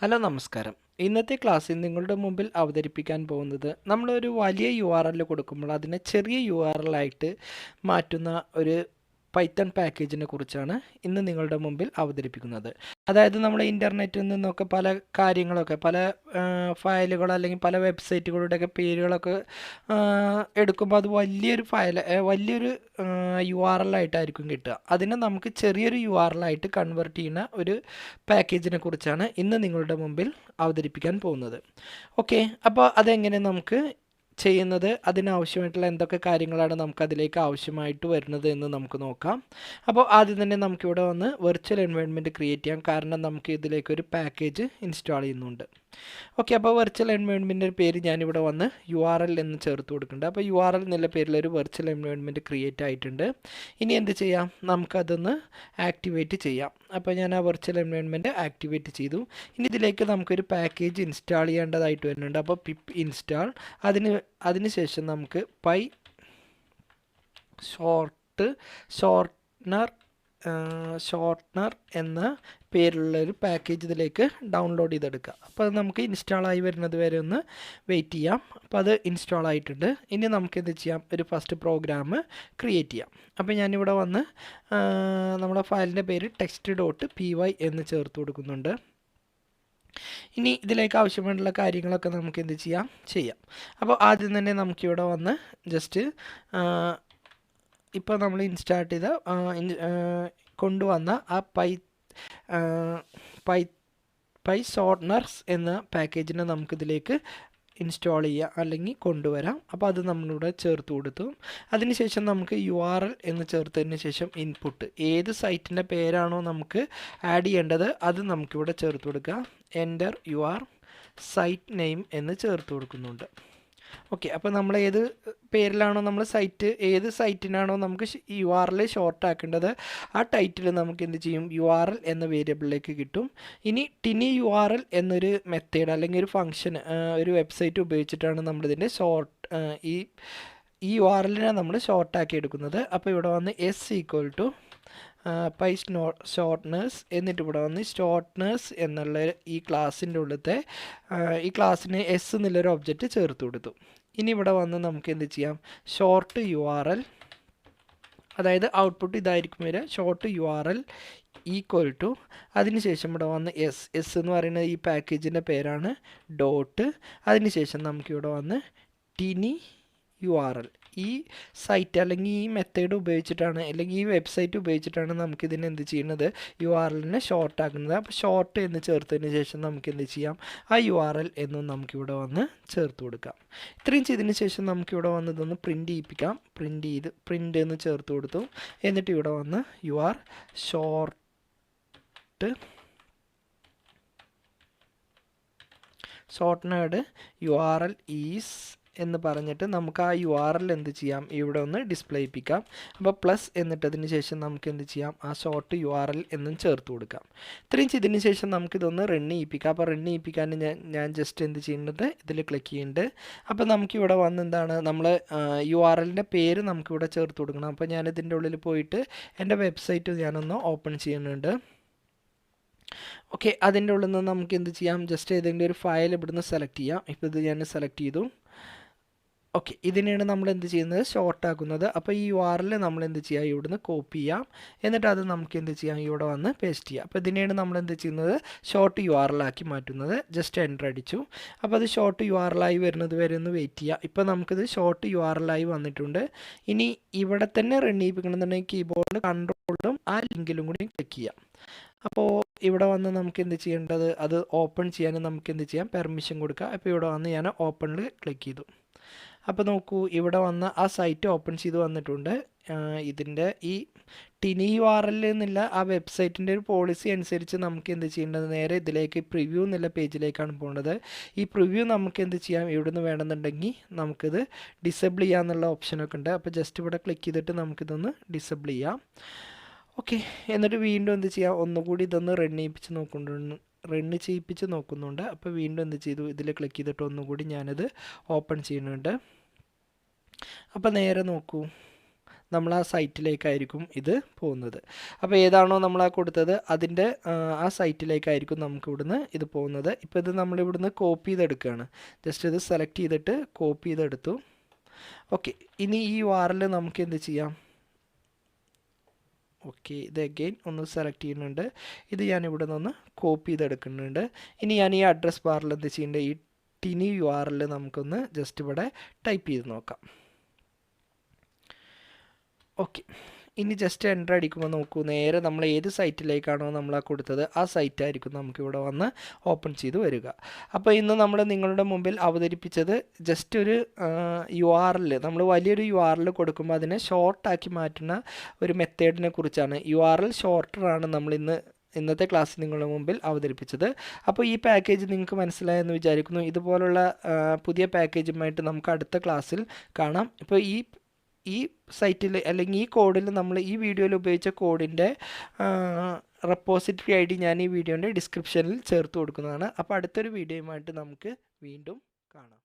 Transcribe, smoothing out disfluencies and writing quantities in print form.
Hello നമസ്കാരം. ഇന്നത്തെ ക്ലാസ്സിൽ നിങ്ങളുടെ മുമ്പിൽ അവതരിപ്പിക്കാൻ പോകുന്നത് നമ്മളൊരു വലിയ URL കൊടുക്കുമ്പോൾ അതിനെ ചെറിയ URL ആയിട്ട് മാറ്റുന്ന ഒരു പൈത്തൺ പാക്കേജിനെ കുറിച്ചാണ് ഇന്ന് നിങ്ങളുടെ മുമ്പിൽ അവതരിപ്പിക്കുന്നത്. അതായത് നമ്മൾ ഇൻ്റർനെറ്റിൽ നിന്നൊക്കെ പല കാര്യങ്ങളൊക്കെ പല ഫയലുകൾ അല്ലെങ്കിൽ പല വെബ്സൈറ്റുകളുടെയൊക്കെ പേരുകളൊക്കെ എടുക്കുമ്പോൾ അത് വലിയൊരു URL ആയിട്ടായിരിക്കും കിട്ടുക. അതിനെ നമുക്ക് ചെറിയൊരു URL ആയിട്ട് കൺവേർട്ട് ചെയ്യുന്ന ഒരു പാക്കേജിനെ കുറിച്ചാണ് ഇന്ന് നിങ്ങളുടെ മുമ്പിൽ അവതരിപ്പിക്കാൻ പോകുന്നത്. ഓക്കെ, അപ്പോൾ അതെങ്ങനെ നമുക്ക് ചെയ്യുന്നത്, അതിനാവശ്യമായിട്ടുള്ള എന്തൊക്കെ കാര്യങ്ങളാണ് നമുക്കതിലേക്ക് ആവശ്യമായിട്ട് വരുന്നത് എന്ന് നമുക്ക് നോക്കാം. അപ്പോൾ ആദ്യം തന്നെ നമുക്കിവിടെ വന്ന് വെർച്വൽ എൻവയോൺമെൻറ്റ് ക്രിയേറ്റ് ചെയ്യാം. കാരണം നമുക്ക് ഇതിലേക്കൊരു പാക്കേജ് ഇൻസ്റ്റാൾ ചെയ്യുന്നുണ്ട്. ഓക്കെ, അപ്പോൾ വെർച്വൽ എൻവയോൺമെൻറ്റിൻ്റെ പേര് ഞാനിവിടെ വന്ന് URL എന്ന് ചേർത്ത് കൊടുക്കുന്നുണ്ട്. അപ്പോൾ URL എന്നുള്ള പേരിലൊരു വെർച്വൽ എൻവയോൺമെൻറ്റ് ക്രിയേറ്റ് ആയിട്ടുണ്ട്. ഇനി എന്ത് ചെയ്യാം, നമുക്കതൊന്ന് ആക്ടിവേറ്റ് ചെയ്യാം. അപ്പോൾ ഞാൻ ആ വെർച്വൽ എൻവയോൺമെൻറ്റ് ആക്ടിവേറ്റ് ചെയ്തു. ഇനി ഇതിലേക്ക് നമുക്കൊരു പാക്കേജ് ഇൻസ്റ്റാൾ ചെയ്യേണ്ടതായിട്ട് വരുന്നുണ്ട്. അപ്പോൾ പിപ്പ് ഇൻസ്റ്റാൾ, അതിനുശേഷം നമുക്ക് ഷോർട്ട്നർ എന്ന പേരുള്ളൊരു പാക്കേജ് ഇതിലേക്ക് ഡൗൺലോഡ് ചെയ്തെടുക്കുക. അപ്പോൾ അത് നമുക്ക് ഇൻസ്റ്റാളായി വരുന്നത് വരെ ഒന്ന് വെയിറ്റ് ചെയ്യാം. അപ്പോൾ അത് ഇൻസ്റ്റാൾ ആയിട്ടുണ്ട്. ഇനി നമുക്ക് എന്ത് ചെയ്യാം, ഒരു ഫസ്റ്റ് പ്രോഗ്രാം ക്രിയേറ്റ് ചെയ്യാം. അപ്പോൾ ഞാനിവിടെ വന്ന് നമ്മുടെ ഫയലിൻ്റെ പേര് text.py എന്ന് ചേർത്ത് കൊടുക്കുന്നുണ്ട്. ഇനി ഇതിലേക്ക് ആവശ്യമായിട്ടുള്ള കാര്യങ്ങളൊക്കെ നമുക്ക് എന്ത് ചെയ്യാം. അപ്പോൾ ആദ്യം തന്നെ നമുക്കിവിടെ വന്ന് ജസ്റ്റ് ഇപ്പോൾ നമ്മൾ ഇൻസ്റ്റാർട്ട് ചെയ്ത കൊണ്ടുവന്ന ആ ഷോർട്ട്നർസ് എന്ന പാക്കേജിനെ നമുക്കിതിലേക്ക് ഇൻസ്റ്റാൾ ചെയ്യാം അല്ലെങ്കിൽ കൊണ്ടുവരാം. അപ്പോൾ അത് നമ്മളിവിടെ ചേർത്ത് കൊടുത്തു. അതിനുശേഷം നമുക്ക് URL എന്ന് ചേർത്തതിന് ശേഷം ഇൻപുട്ട്, ഏത് സൈറ്റിൻ്റെ പേരാണോ നമുക്ക് ആഡ് ചെയ്യേണ്ടത് അത് നമുക്കിവിടെ ചേർത്ത് കൊടുക്കുക. എൻ്റർ യുവർ സൈറ്റ് നെയിം എന്ന് ചേർത്ത് കൊടുക്കുന്നുണ്ട്. ഓക്കെ, അപ്പോൾ നമ്മൾ ഏത് പേരിലാണോ നമ്മൾ ഏത് സൈറ്റിനാണോ നമുക്ക് URL ഷോർട്ട് ആക്കേണ്ടത് ആ ടൈറ്റിൽ നമുക്ക് എന്ത് ചെയ്യും, URL എന്ന വേരിയബിളിലേക്ക് കിട്ടും. ഇനി ടിനി URL എന്നൊരു മെത്തേഡ് അല്ലെങ്കിൽ ഒരു ഫംഗ്ഷൻ ഒരു വെബ്സൈറ്റ് ഉപയോഗിച്ചിട്ടാണ് നമ്മളിതിൻ്റെ ഈ URLനെ നമ്മൾ ഷോർട്ടാക്കി എടുക്കുന്നത്. അപ്പോൾ ഇവിടെ വന്ന് S ഷോർട്ട്നേഴ്സ് എന്നിട്ട് ഇവിടെ വന്ന് ഷോർട്ട്നേഴ്സ് എന്നുള്ള ഈ ക്ലാസ്സിൻ്റെ ഉള്ളത്തെ ഈ ക്ലാസ്സിന് S എന്നുള്ളൊരു ഒബ്ജക്റ്റ് ചേർത്ത് കൊടുത്തു. ഇനി ഇവിടെ വന്ന് നമുക്ക് എന്ത് ചെയ്യാം, ഷോർട്ട് URL, അതായത് ഔട്ട്പുട്ട് ഇതായിരിക്കും വരിക, ഷോർട്ട് URL ഈക്വൽ ടു, അതിനുശേഷം ഇവിടെ വന്ന് എസ് എന്ന് പറയുന്നത് ഈ പാക്കേജിൻ്റെ പേരാണ്, ഡോട്ട്, അതിനുശേഷം നമുക്കിവിടെ വന്ന് ടിനി URL, ഈ സൈറ്റ് അല്ലെങ്കിൽ ഈ മെത്തേഡ് ഉപയോഗിച്ചിട്ടാണ് അല്ലെങ്കിൽ ഈ വെബ്സൈറ്റ് ഉപയോഗിച്ചിട്ടാണ് നമുക്കിതിനെ എന്ത് ചെയ്യുന്നത്, URLനെ ഷോർട്ട് ആക്കുന്നത്. അപ്പോൾ ഷോർട്ട് എന്ന് ചേർത്തതിന് ശേഷം നമുക്ക് എന്ത് ചെയ്യാം, ആ URL എന്നും നമുക്കിവിടെ വന്ന് ചേർത്ത് കൊടുക്കാം. ഇത്രയും ചെയ്തതിന് ശേഷം നമുക്കിവിടെ വന്ന് ഇതൊന്ന് പ്രിൻ്റ് ചെയ്യിപ്പിക്കാം. പ്രിൻ്റ് എന്ന് ചേർത്ത് കൊടുത്തു. എന്നിട്ട് ഇവിടെ വന്ന് ഷോർട്ട്നേർഡ് URL ഈസ് എന്ന് പറഞ്ഞിട്ട് നമുക്ക് ആ URL എന്ത് ചെയ്യാം, ഇവിടെ ഒന്ന് ഡിസ്പ്ലേ ചെയ്യിപ്പിക്കാം. അപ്പോൾ പ്ലസ് എന്നിട്ടതിന് ശേഷം നമുക്ക് എന്ത് ചെയ്യാം, ആ ഷോർട്ട് URL എന്നും ചേർത്ത് കൊടുക്കാം. ഇത്രയും ചെയ്തതിന് ശേഷം നമുക്കിതൊന്ന് റൺ ചെയ്യിപ്പിക്കാം. അപ്പോൾ റൺ ചെയ്യിപ്പിക്കാൻ ഞാൻ ജസ്റ്റ് എന്ത് ചെയ്യുന്നുണ്ട്, ഇതിൽ ക്ലിക്ക് ചെയ്യുന്നുണ്ട്. അപ്പോൾ നമുക്കിവിടെ വന്ന് എന്താണ്, നമ്മൾ URLൻ്റെ പേര് നമുക്കിവിടെ ചേർത്ത് കൊടുക്കണം. അപ്പോൾ ഞാനിതിൻ്റെ ഉള്ളിൽ പോയിട്ട് എൻ്റെ വെബ്സൈറ്റ് ഞാനൊന്ന് ഓപ്പൺ ചെയ്യുന്നുണ്ട്. ഓക്കെ, അതിൻ്റെ ഉള്ളിൽ നിന്ന് നമുക്ക് എന്ത് ചെയ്യാം, ജസ്റ്റ് ഏതെങ്കിലും ഒരു ഫയൽ ഇവിടുന്ന് സെലക്ട് ചെയ്യാം. ഇപ്പോൾ ഇത് ഞാൻ സെലക്ട് ചെയ്തു. ഓക്കെ, ഇതിനെയാണ് നമ്മൾ എന്ത് ചെയ്യുന്നത്, ഷോർട്ട് ആക്കുന്നത്. അപ്പോൾ ഈ URL നമ്മൾ എന്ത് ചെയ്യുക, ഇവിടുന്ന് കോപ്പി ചെയ്യാം. എന്നിട്ട് അത് നമുക്ക് എന്ത് ചെയ്യാം, ഇവിടെ വന്ന് പേസ്റ്റ് ചെയ്യാം. അപ്പോൾ ഇതിനെയാണ് നമ്മൾ എന്ത് ചെയ്യുന്നത്, ഷോർട്ട് URL ആക്കി മാറ്റുന്നത്. ജസ്റ്റ് എൻ്റർ അടിച്ചു. അപ്പോൾ അത് ഷോർട്ട് URL ആയി വരുന്നത് വരെ ഒന്ന് വെയിറ്റ് ചെയ്യുക. ഇപ്പോൾ നമുക്കിത് ഷോർട്ട് URL ആയി വന്നിട്ടുണ്ട്. ഇനി ഇവിടെ തന്നെ റൺ ചെയ്യിപ്പിക്കണമെന്നുണ്ടെങ്കിൽ കീബോർഡിൽ കൺട്രോളും ആ ലിങ്കിലും കൂടി ക്ലിക്ക് ചെയ്യാം. അപ്പോൾ ഇവിടെ വന്ന് നമുക്ക് എന്ത് ചെയ്യേണ്ടത്, അത് ഓപ്പൺ ചെയ്യാനും നമുക്ക് എന്ത് ചെയ്യാം, പെർമിഷൻ കൊടുക്കുക. അപ്പോൾ ഇവിടെ വന്ന് ഞാൻ ഓപ്പണിൽ ക്ലിക്ക് ചെയ്തു. അപ്പോൾ നോക്കൂ, ഇവിടെ വന്ന് ആ സൈറ്റ് ഓപ്പൺ ചെയ്ത് വന്നിട്ടുണ്ട്. ഇതിൻ്റെ ഈ ടിനി URL എന്നുള്ള ആ വെബ്സൈറ്റിൻ്റെ ഒരു പോളിസി അനുസരിച്ച് നമുക്ക് എന്ത് ചെയ്യേണ്ടത്, നേരെ ഇതിലേക്ക് പ്രിവ്യൂ എന്നുള്ള പേജിലേക്കാണ് പോകുന്നത്. ഈ പ്രിവ്യൂ നമുക്ക് എന്ത് ചെയ്യാം, ഇവിടുന്ന് വേണമെന്നുണ്ടെങ്കിൽ നമുക്കിത് ഡിസേബിൾ ചെയ്യാമെന്നുള്ള ഓപ്ഷനൊക്കെ ഉണ്ട്. അപ്പോൾ ജസ്റ്റ് ഇവിടെ ക്ലിക്ക് ചെയ്തിട്ട് നമുക്കിതൊന്ന് ഡിസേബിൾ ചെയ്യാം. ഓക്കെ, എന്നിട്ട് വീണ്ടും എന്ത് ചെയ്യാം, ഒന്നുകൂടി ഇതൊന്ന് റൺ ചെയ്യിപ്പിച്ച് നോക്കുന്നുണ്ട്. അപ്പോൾ വീണ്ടും എന്ത് ചെയ്തു, ഇതിൽ ക്ലിക്ക് ചെയ്തിട്ട് ഒന്നുകൂടി ഞാനിത് ഓപ്പൺ ചെയ്യുന്നുണ്ട്. അപ്പോൾ നേരെ നോക്കൂ, നമ്മൾ ആ സൈറ്റിലേക്കായിരിക്കും ഇത് പോകുന്നത്. അപ്പോൾ ഏതാണോ നമ്മൾ ആ കൊടുത്തത് അതിൻ്റെ ആ സൈറ്റിലേക്കായിരിക്കും നമുക്ക് ഇവിടുന്ന് ഇത് പോകുന്നത്. ഇപ്പോൾ ഇത് നമ്മൾ ഇവിടുന്ന് കോപ്പി ചെയ്തെടുക്കുകയാണ്. ജസ്റ്റ് ഇത് സെലക്ട് ചെയ്തിട്ട് കോപ്പി ചെയ്തെടുത്തു. ഓക്കെ, ഇനി ഈ URL നമുക്ക് എന്ത് ചെയ്യാം? ഓക്കെ, ഇത് അഗെയിൻ ഒന്ന് സെലക്ട് ചെയ്യുന്നുണ്ട്. ഇത് ഞാൻ ഇവിടെ നിന്ന് കോപ്പി ചെയ്തെടുക്കുന്നുണ്ട്. ഇനി ഞാൻ ഈ അഡ്രസ് ബാറിൽ എന്ത് ചെയ്യുന്നുണ്ട്? ഈ ടിനി URL നമുക്കൊന്ന് ജസ്റ്റ് ഇവിടെ ടൈപ്പ് ചെയ്ത് നോക്കാം. ഓക്കെ, ഇനി ജസ്റ്റ് എൻ്റർ അടിക്കുമ്പോൾ നോക്കൂ, നേരെ നമ്മൾ ഏത് സൈറ്റിലേക്കാണോ നമ്മൾ കൊടുത്തത് ആ സൈറ്റായിരിക്കും നമുക്കിവിടെ വന്ന് ഓപ്പൺ ചെയ്ത് വരിക. അപ്പോൾ ഇന്ന് നമ്മൾ നിങ്ങളുടെ മുമ്പിൽ അവതരിപ്പിച്ചത് ജസ്റ്റ് ഒരു URL, നമ്മൾ വലിയൊരു URL കൊടുക്കുമ്പോൾ അതിനെ ഷോർട്ടാക്കി മാറ്റുന്ന ഒരു മെത്തേഡിനെ കുറിച്ചാണ്. URL ഷോർട്ടറാണ് നമ്മൾ ഇന്നത്തെ ക്ലാസ്സിൽ നിങ്ങളുടെ മുമ്പിൽ അവതരിപ്പിച്ചത്. അപ്പോൾ ഈ പാക്കേജ് നിങ്ങൾക്ക് മനസ്സിലായെന്ന് വിചാരിക്കുന്നു. ഇതുപോലുള്ള പുതിയ പാക്കേജുമായിട്ട് നമുക്ക് അടുത്ത ക്ലാസ്സിൽ കാണാം. ഇപ്പോൾ ഈ സൈറ്റിൽ അല്ലെങ്കിൽ ഈ കോഡിൽ നമ്മൾ ഈ വീഡിയോയിൽ ഉപയോഗിച്ച കോഡിൻ്റെ റെപ്പോസിറ്ററി ID ഞാൻ ഈ വീഡിയോൻ്റെ ഡിസ്ക്രിപ്ഷനിൽ ചേർത്ത് കൊടുക്കുന്നതാണ്. അപ്പോൾ അടുത്തൊരു വീഡിയോയുമായിട്ട് നമുക്ക് വീണ്ടും കാണാം.